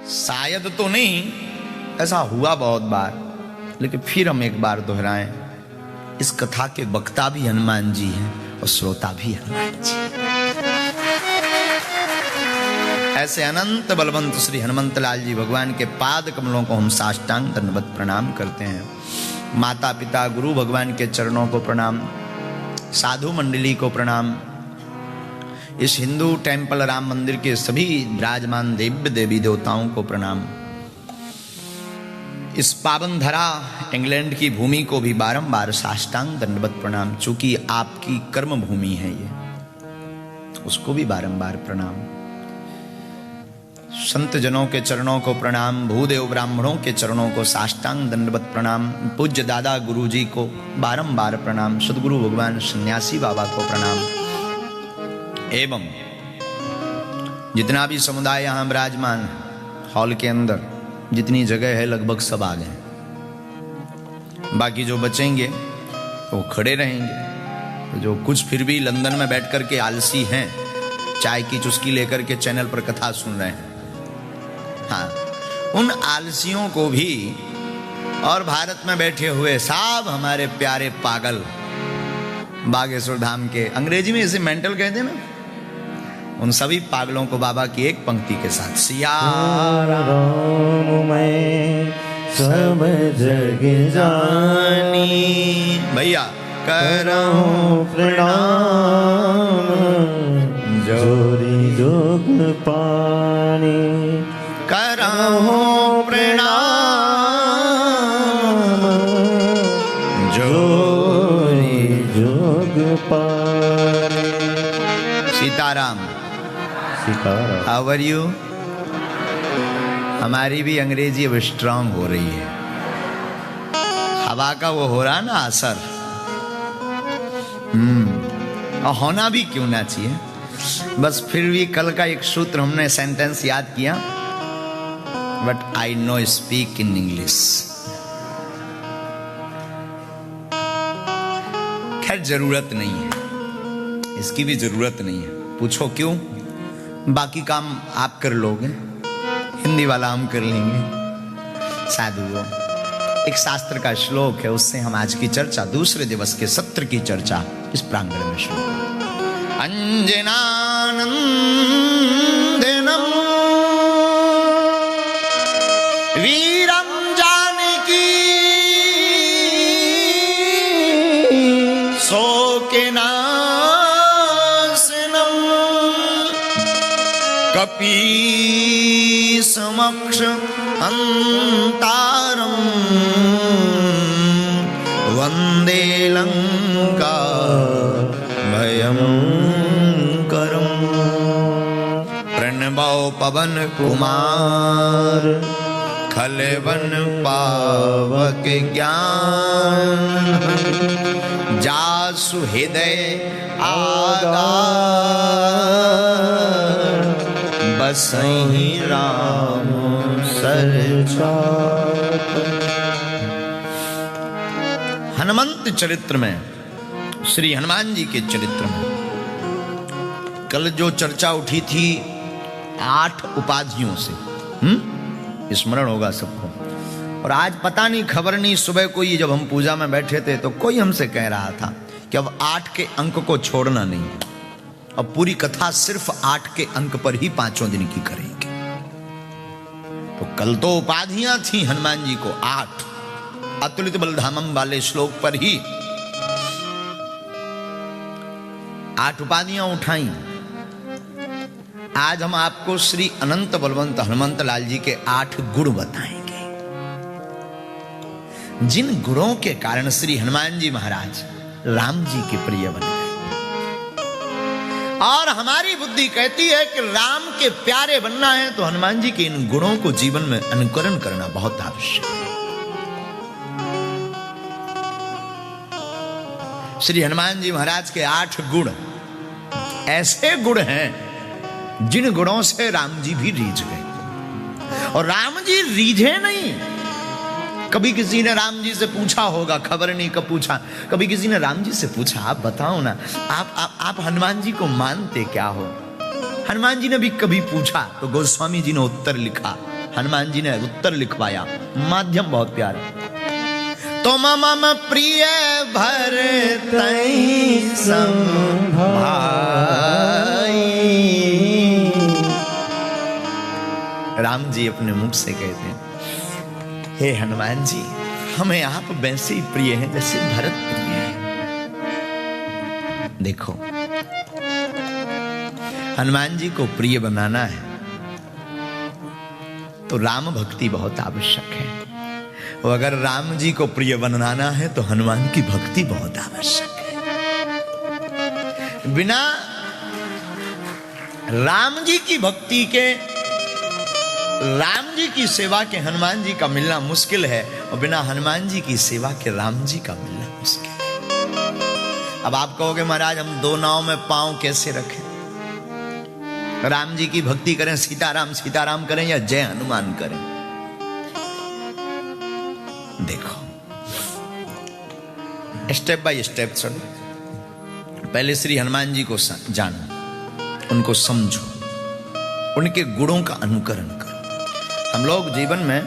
शायद तो नहीं, ऐसा हुआ बहुत बार, लेकिन फिर हम एक बार दोहराएं, इस कथा के वक्ता भी हनुमान जी हैं और श्रोता भी हनुमान जी। ऐसे अनंत बलवंत श्री हनुमंत लाल जी भगवान के पाद कमलों को हम साष्टांग दंडवत प्रणाम करते हैं। माता पिता गुरु भगवान के चरणों को प्रणाम, साधु मंडली को प्रणाम, इस हिंदू टेंपल राम मंदिर के सभी विराजमान दिव्य देवी देवताओं को प्रणाम। इस पावन धरा इंग्लैंड की भूमि को भी बारंबार साष्टांग दंडवत प्रणाम, चूंकि आपकी कर्म भूमि है ये, उसको भी बारंबार प्रणाम। संत जनों के चरणों को प्रणाम, भूदेव ब्राह्मणों के चरणों को साष्टांग दंडवत प्रणाम, पूज्य दादा गुरु जी को बारंबार प्रणाम, सदगुरु भगवान सन्यासी बाबा को प्रणाम, एवं जितना भी समुदाय यहाँ विराजमान हॉल के अंदर जितनी जगह है लगभग सब आ गए। बाकी जो बचेंगे वो खड़े रहेंगे, तो जो कुछ फिर भी लंदन में बैठ कर के आलसी हैं, चाय की चुस्की लेकर के चैनल पर कथा सुन रहे हैं, हाँ, उन आलसियों को भी और भारत में बैठे हुए सब हमारे प्यारे पागल बागेश्वर धाम के, अंग्रेजी में इसे मेंटल कहते हैं ना, उन सभी पागलों को बाबा की एक पंक्ति के साथ सिया राम मैं सब जग जानी, भैया करऊं प्रणाम जोरी जोग पानी, करऊं प्रणाम जोरी जोग पानी। Sitaram, Sitaram. How are you? हमारी भी अंग्रेजी अब स्ट्रांग हो रही है, हवा का वो हो रहा ना असर, और होना भी क्यों ना चाहिए। बस फिर भी कल का एक सूत्र हमने सेंटेंस याद किया, but I know speak in English. खैर जरूरत नहीं है, इसकी भी जरूरत नहीं है, पूछो क्यों? बाकी काम आप कर लोगे, हिंदी वाला हम कर लेंगे। साधुओं, एक शास्त्र का श्लोक है, उससे हम आज की चर्चा, दूसरे दिवस के सत्र की चर्चा इस प्रांगण में शुरू। अंजनानंदनम वीरम जानकी शोकनाशनम कपि समक्ष अंतारम वंदे लंका भयंकरम। प्रणवौ पवन कुमार खलवन पावक ज्ञान, जासु हृदय आगार बसहि राम सरचाप। हनुमंत चरित्र में, श्री हनुमान जी के चरित्र में कल जो चर्चा उठी थी 8 उपाधियों से, स्मरण होगा सबको। और आज पता नहीं, खबर नहीं, सुबह कोई जब हम पूजा में बैठे थे तो कोई हमसे कह रहा था कि अब 8 के अंक को छोड़ना नहीं, अब पूरी कथा सिर्फ 8 के अंक पर ही 5 दिन की करेंगे। तो कल तो उपाधियां थी हनुमान जी को 8, अतुलित बलधामम वाले श्लोक पर ही 8 उपाधियां उठाई। आज हम आपको श्री अनंत बलवंत हनुमंत लाल जी के 8 गुण बताएंगे, जिन गुणों के कारण श्री हनुमान जी महाराज राम जी के प्रिय बन गए। और हमारी बुद्धि कहती है कि राम के प्यारे बनना है तो हनुमान जी के इन गुणों को जीवन में अनुकरण करना बहुत आवश्यक है। श्री हनुमान जी महाराज के 8 गुण ऐसे गुण हैं जिन गुणों से राम जी भी रीझ गए। और राम जी रीझे नहीं। कभी किसी ने राम जी से पूछा होगा, खबर नहीं कब पूछा, कभी किसी ने राम जी से पूछा, आप बताओ ना, आप हनुमान जी को मानते क्या हो? हनुमान जी ने भी कभी पूछा तो गोस्वामी जी ने उत्तर लिखा, हनुमान जी ने उत्तर लिखवाया, माध्यम बहुत प्यारा। तुम मम प्रिय भरत सम भाई। राम जी अपने मुख से कहते हैं, हे हनुमान जी, हमें आप वैसे ही प्रिय हैं जैसे भरत प्रिय है। देखो, हनुमान जी को प्रिय बनाना है तो राम भक्ति बहुत आवश्यक है, और अगर राम जी को प्रिय बनाना है तो हनुमान की भक्ति बहुत आवश्यक है। बिना राम जी की भक्ति के, राम जी की सेवा के हनुमान जी का मिलना मुश्किल है, और बिना हनुमान जी की सेवा के राम जी का मिलना मुश्किल है। अब आप कहोगे महाराज हम दो नाव में पांव कैसे रखें? राम जी की भक्ति करें, सीताराम सीताराम करें, या जय हनुमान करें? देखो, स्टेप बाय स्टेप चलो। पहले श्री हनुमान जी को जानो, उनको समझो, उनके गुणों का अनुकरण करो। हम लोग जीवन में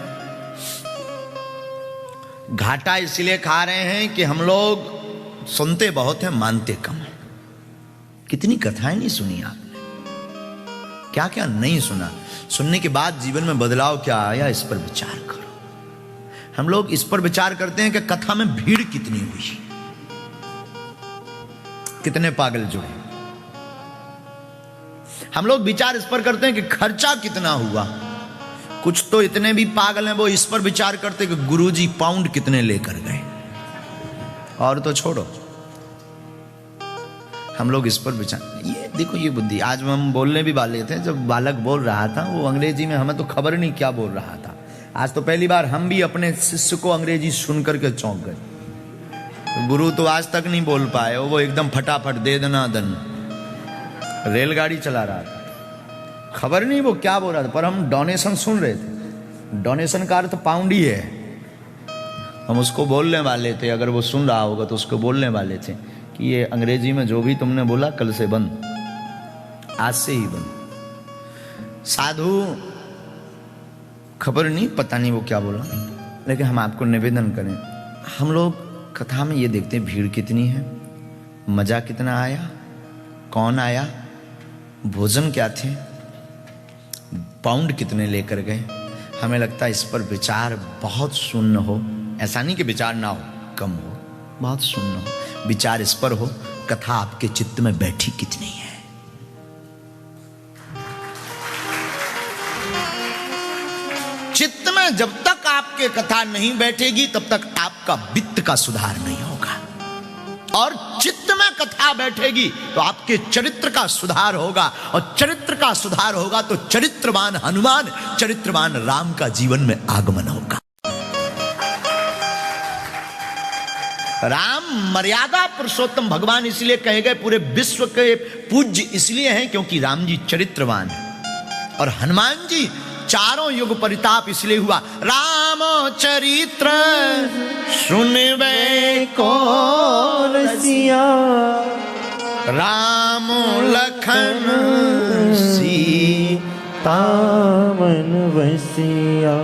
घाटा इसलिए खा रहे हैं कि हम लोग सुनते बहुत हैं, मानते कम हैं। कितनी कथाएं नहीं सुनी आपने, क्या क्या नहीं सुना। सुनने के बाद जीवन में बदलाव क्या आया, इस पर विचार करो। हम लोग इस पर विचार करते हैं कि कथा में भीड़ कितनी हुई, कितने पागल जुड़े। हम लोग विचार इस पर करते हैं कि खर्चा कितना हुआ। कुछ तो इतने भी पागल हैं वो इस पर विचार करते कि गुरुजी पाउंड कितने लेकर गए। और तो छोड़ो, हम लोग इस पर विचार, ये देखो ये बुद्धि। आज हम बोलने भी वाले थे, जब बालक बोल रहा था वो अंग्रेजी में, हमें तो खबर नहीं क्या बोल रहा था। आज तो पहली बार हम भी अपने शिष्य को अंग्रेजी सुन करके चौंक गए। गुरु तो आज तक नहीं बोल पाए, वो एकदम फटाफट दे दना दन रेलगाड़ी चला रहा था, खबर नहीं वो क्या बोल रहा था, पर हम डोनेशन सुन रहे थे। डोनेशन का अर्थ पाउंड ही है। हम उसको बोलने वाले थे, अगर वो सुन रहा होगा तो उसको बोलने वाले थे कि ये अंग्रेजी में जो भी तुमने बोला कल से बंद, आज से ही बंद। साधु खबर नहीं, पता नहीं वो क्या बोला, लेकिन हम आपको निवेदन करें, हम लोग कथा में ये देखते हैं भीड़ कितनी है, मजा कितना आया, कौन आया, भोजन क्या थे, पाउंड कितने लेकर गए। हमें लगता है इस पर विचार बहुत शून्य हो। ऐसा नहीं कि विचार ना हो, कम हो, बहुत शून्य हो। विचार इस पर हो, कथा आपके चित्त में बैठी कितनी है। चित्त में जब तक आपके कथा नहीं बैठेगी तब तक आपका वित्त का सुधार नहीं होगा, और चित्त में कथा बैठेगी तो आपके चरित्र का सुधार होगा, और चरित्र का सुधार होगा तो चरित्रवान हनुमान, चरित्रवान राम का जीवन में आगमन होगा। राम मर्यादा पुरुषोत्तम भगवान इसलिए कहे गए, पूरे विश्व के पूज्य इसलिए हैं क्योंकि राम जी चरित्रवान है, और हनुमान जी चारों युग परिताप इसलिए हुआ। राम चरित्र सुनवे को रसिया, राम लखन सीता मन बसिया।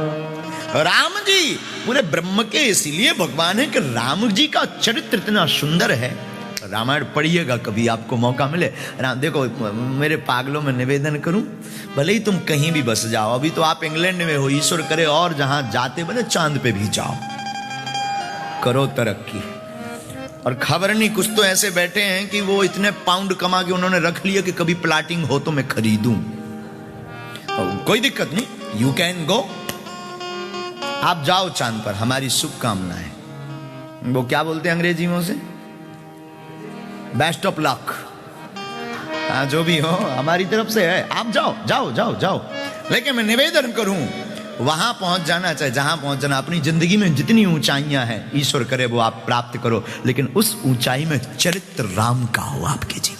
राम जी पूरे ब्रह्म के इसलिए भगवान है कि राम जी का चरित्र इतना सुंदर है। रामायण पढ़िएगा कभी आपको मौका मिले। देखो मेरे पागलों में निवेदन करूं, भले ही तुम कहीं भी बस जाओ, अभी तो आप इंग्लैंड में हो, ईश्वर करे और जहां जाते बने चांद पे भी जाओ, करो तरक्की। और खबर नहीं, कुछ तो ऐसे बैठे हैं कि वो इतने पाउंड कमा के उन्होंने रख लिया कि कभी प्लाटिंग हो तो मैं खरीदूं। कोई दिक्कत नहीं, यू कैन गो, आप जाओ चांद पर, हमारी शुभकामनाएं। वो क्या बोलते हैं अंग्रेजी में उसे, बेस्ट ऑफ लक। हाँ जो भी हो हमारी तरफ से है, आप जाओ जाओ जाओ जाओ। लेकिन मैं निवेदन करूं, वहां पहुंच जाना चाहे जहां पहुंच जाना, अपनी जिंदगी में जितनी ऊंचाइयां हैं ईश्वर करे वो आप प्राप्त करो, लेकिन उस ऊंचाई में चरित्र राम का हो आपके जीवन।